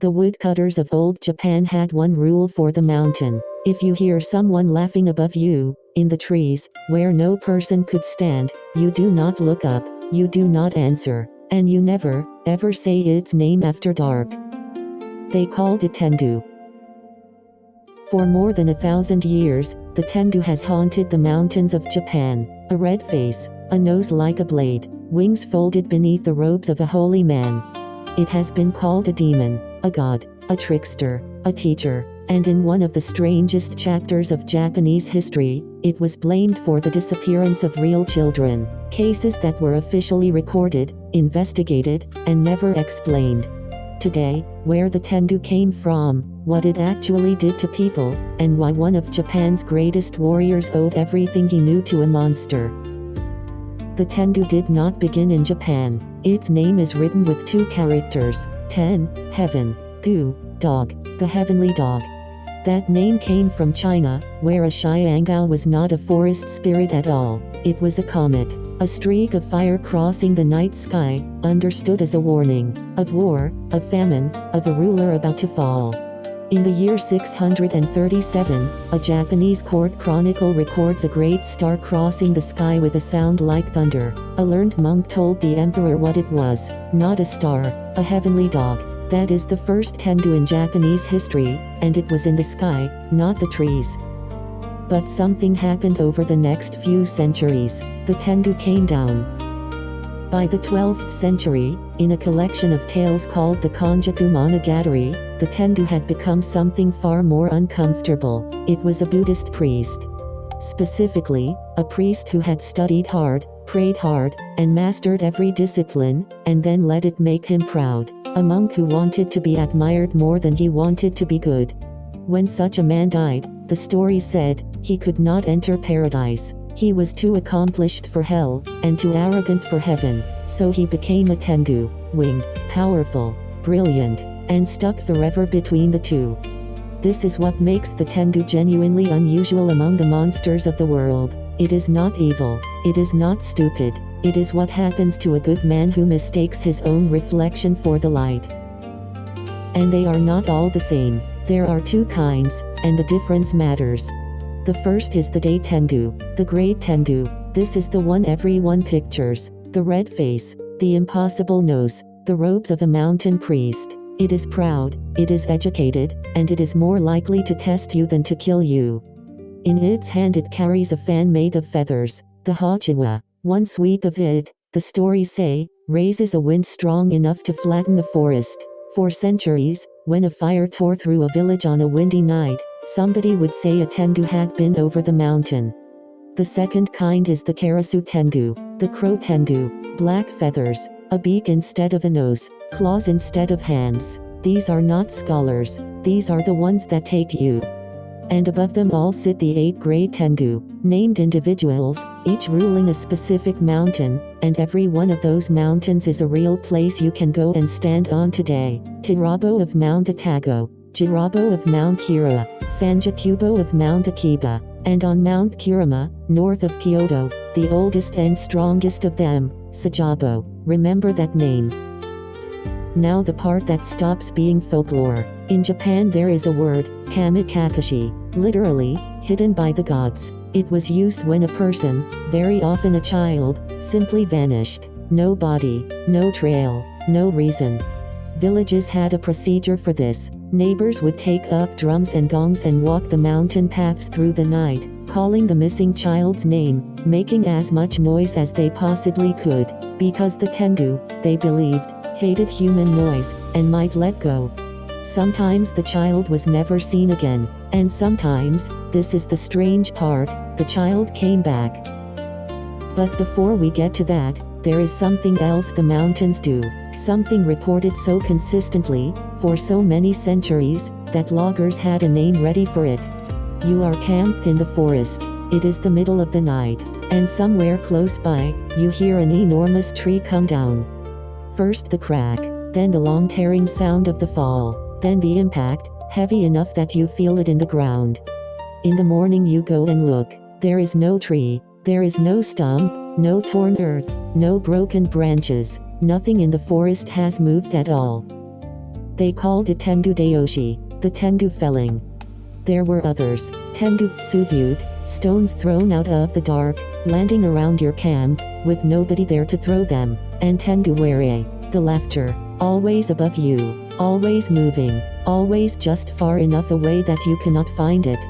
The woodcutters of old Japan had one rule for the mountain. If you hear someone laughing above you, in the trees, where no person could stand, you do not look up, you do not answer, and you never, ever say its name after dark. They called it Tengu. For more than 1,000 years, the Tengu has haunted the mountains of Japan. A red face, a nose like a blade, wings folded beneath the robes of a holy man. It has been called a demon, a god, a trickster, a teacher, and in one of the strangest chapters of Japanese history, it was blamed for the disappearance of real children, cases that were officially recorded, investigated, and never explained. Today, where the Tengu came from, what it actually did to people, and why one of Japan's greatest warriors owed everything he knew to a monster. The Tengu did not begin in Japan. Its name is written with 2 characters, ten, heaven, gu, dog, the heavenly dog. That name came from China, where a Xiangao was not a forest spirit at all. It was a comet, a streak of fire crossing the night sky, understood as a warning, of war, of famine, of a ruler about to fall. In the year 637, a Japanese court chronicle records a great star crossing the sky with a sound like thunder. A learned monk told the emperor what it was, not a star, a heavenly dog. That is the first Tengu in Japanese history, and it was in the sky, not the trees. But something happened over the next few centuries. The Tengu came down. By the 12th century, in a collection of tales called the Konjaku Monogatari, the Tengu had become something far more uncomfortable. It was a Buddhist priest. Specifically, a priest who had studied hard, prayed hard, and mastered every discipline, and then let it make him proud. A monk who wanted to be admired more than he wanted to be good. When such a man died, the story said, he could not enter paradise. He was too accomplished for hell, and too arrogant for heaven, so he became a Tengu, winged, powerful, brilliant, and stuck forever between the two. This is what makes the Tengu genuinely unusual among the monsters of the world. It is not evil, it is not stupid, it is what happens to a good man who mistakes his own reflection for the light. And they are not all the same. There are 2 kinds, and the difference matters. The first is the Day Tengu, the Great Tengu. This is the one everyone pictures. The red face, the impossible nose, the robes of a mountain priest. It is proud, it is educated, and it is more likely to test you than to kill you. In its hand it carries a fan made of feathers, the Hachiwa. One sweep of it, the stories say, raises a wind strong enough to flatten a forest. For centuries, when a fire tore through a village on a windy night, somebody would say a Tengu had been over the mountain. The second kind is the Karasu Tengu, the crow Tengu. Black feathers, a beak instead of a nose, claws instead of hands. These are not scholars, these are the ones that take you. And above them all sit the 8 great Tengu, named individuals, each ruling a specific mountain, and every one of those mountains is a real place you can go and stand on today. Tirabo of Mount Atago, Jirabo of Mount Hira, Sanjakubo of Mount Akiba, and on Mount Kurama, north of Kyoto, the oldest and strongest of them, Sajabo. Remember that name. Now the part that stops being folklore. In Japan there is a word, Kamikakushi, literally, hidden by the gods. It was used when a person, very often a child, simply vanished. No body, no trail, no reason. Villages had a procedure for this. Neighbors would take up drums and gongs and walk the mountain paths through the night, calling the missing child's name, making as much noise as they possibly could, because the Tengu, they believed, hated human noise, and might let go. Sometimes the child was never seen again, and sometimes, this is the strange part, the child came back. But before we get to that, there is something else the mountains do, something reported so consistently, for so many centuries, that loggers had a name ready for it. You are camped in the forest, it is the middle of the night, and somewhere close by, you hear an enormous tree come down. First the crack, then the long tearing sound of the fall, then the impact, heavy enough that you feel it in the ground. In the morning you go and look, there is no tree, there is no stump, no torn earth, no broken branches, nothing in the forest has moved at all. They called it Tengu-daoshi, the Tengu felling. There were others, Tengu-tsubute, stones thrown out of the dark, landing around your camp, with nobody there to throw them, and Tengu-were, the laughter, always above you, always moving, always just far enough away that you cannot find it.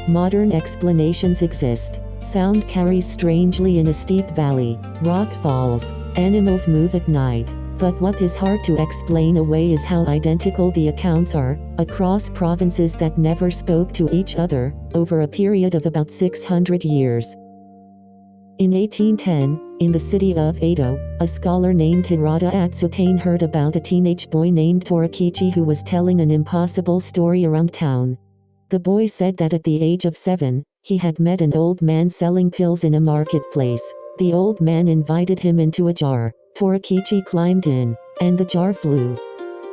Modern explanations exist. Sound carries strangely in a steep valley, rock falls, animals move at night. But what is hard to explain away is how identical the accounts are, across provinces that never spoke to each other, over a period of about 600 years. In 1810, in the city of Edo, a scholar named Hirata Atsutane heard about a teenage boy named Torakichi who was telling an impossible story around town. The boy said that at the age of 7, he had met an old man selling pills in a marketplace. The old man invited him into a jar. Torakichi climbed in, and the jar flew.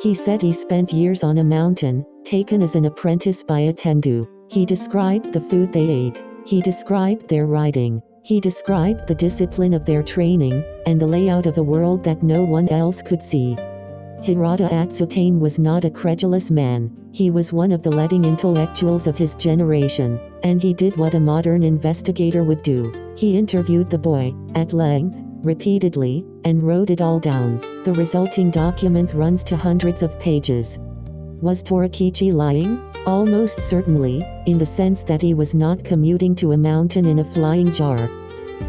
He said he spent years on a mountain, taken as an apprentice by a Tengu. He described the food they ate. He described their riding. He described the discipline of their training, and the layout of a world that no one else could see. Hirata Atsutane was not a credulous man. He was one of the leading intellectuals of his generation, and he did what a modern investigator would do. He interviewed the boy, at length, repeatedly, and wrote it all down. The resulting document runs to hundreds of pages. Was Torakichi lying? Almost certainly, in the sense that he was not commuting to a mountain in a flying jar.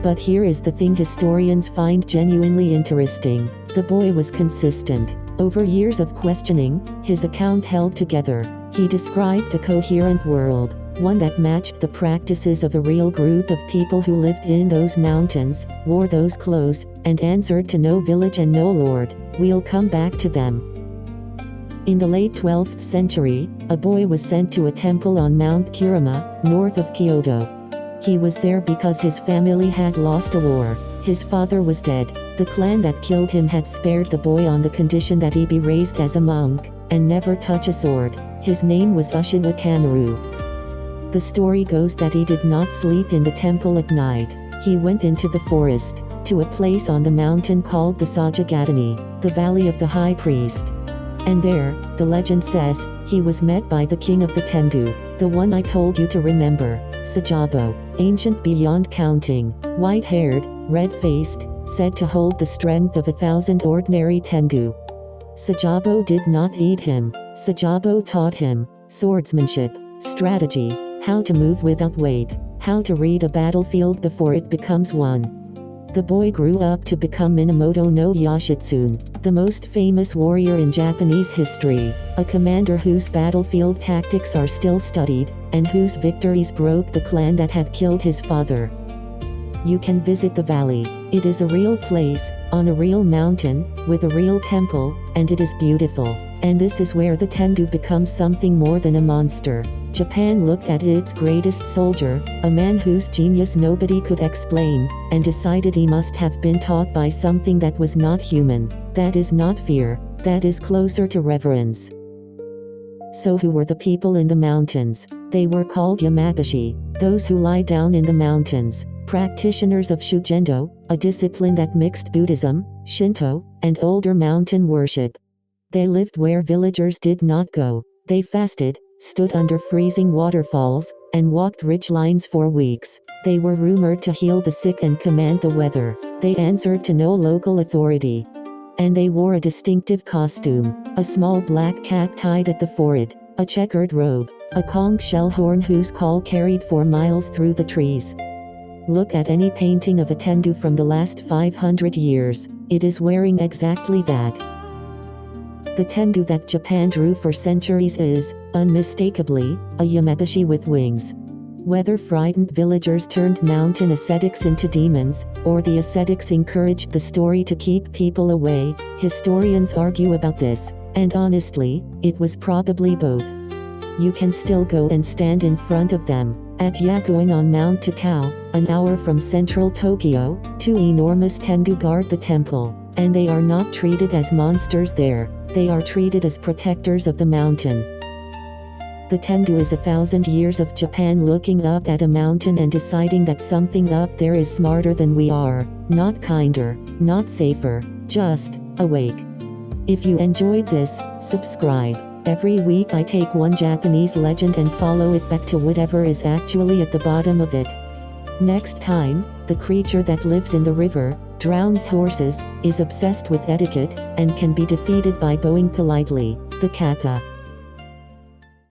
But here is the thing historians find genuinely interesting. The boy was consistent. Over years of questioning, his account held together. He described a coherent world, one that matched the practices of a real group of people who lived in those mountains, wore those clothes, and answered to no village and no lord. We'll come back to them. In the late 12th century, a boy was sent to a temple on Mount Kurama, north of Kyoto. He was there because his family had lost a war. His father was dead. The clan that killed him had spared the boy on the condition that he be raised as a monk, and never touch a sword. His name was Ushiwa Kamaru. The story goes that he did not sleep in the temple at night. He went into the forest, to a place on the mountain called the Sajagatani, the valley of the high priest. And there, the legend says, he was met by the king of the Tengu, the one I told you to remember, Sajabo, ancient beyond counting, white-haired, red-faced, said to hold the strength of 1,000 ordinary Tengu. Sajabo did not eat him. Sajabo taught him swordsmanship, strategy, how to move without weight, how to read a battlefield before it becomes one. The boy grew up to become Minamoto no Yoshitsune, the most famous warrior in Japanese history, a commander whose battlefield tactics are still studied, and whose victories broke the clan that had killed his father. You can visit the valley. It is a real place, on a real mountain, with a real temple, and it is beautiful. And this is where the Tengu becomes something more than a monster. Japan looked at its greatest soldier, a man whose genius nobody could explain, and decided he must have been taught by something that was not human. That is not fear, that is closer to reverence. So who were the people in the mountains? They were called yamabushi, those who lie down in the mountains, practitioners of shugendo, a discipline that mixed Buddhism, Shinto, and older mountain worship. They lived where villagers did not go. They fasted, stood under freezing waterfalls, and walked ridgelines for weeks. They were rumored to heal the sick and command the weather. They answered to no local authority. And they wore a distinctive costume, a small black cap tied at the forehead, a checkered robe, a conch shell horn whose call carried for miles through the trees. Look at any painting of a Tengu from the last 500 years. It is wearing exactly that. The Tengu that Japan drew for centuries is, unmistakably, a yamabushi with wings. Whether frightened villagers turned mountain ascetics into demons, or the ascetics encouraged the story to keep people away, historians argue about this, and honestly, it was probably both. You can still go and stand in front of them. At Yakuin on Mount Takao, an hour from central Tokyo, 2 enormous Tengu guard the temple, and they are not treated as monsters there. They are treated as protectors of the mountain. The Tengu is 1,000 years of Japan looking up at a mountain and deciding that something up there is smarter than we are, not kinder, not safer, just awake. If you enjoyed this, subscribe. Every week I take one Japanese legend and follow it back to whatever is actually at the bottom of it. Next time, the creature that lives in the river, drowns horses, is obsessed with etiquette, and can be defeated by bowing politely. The Kappa.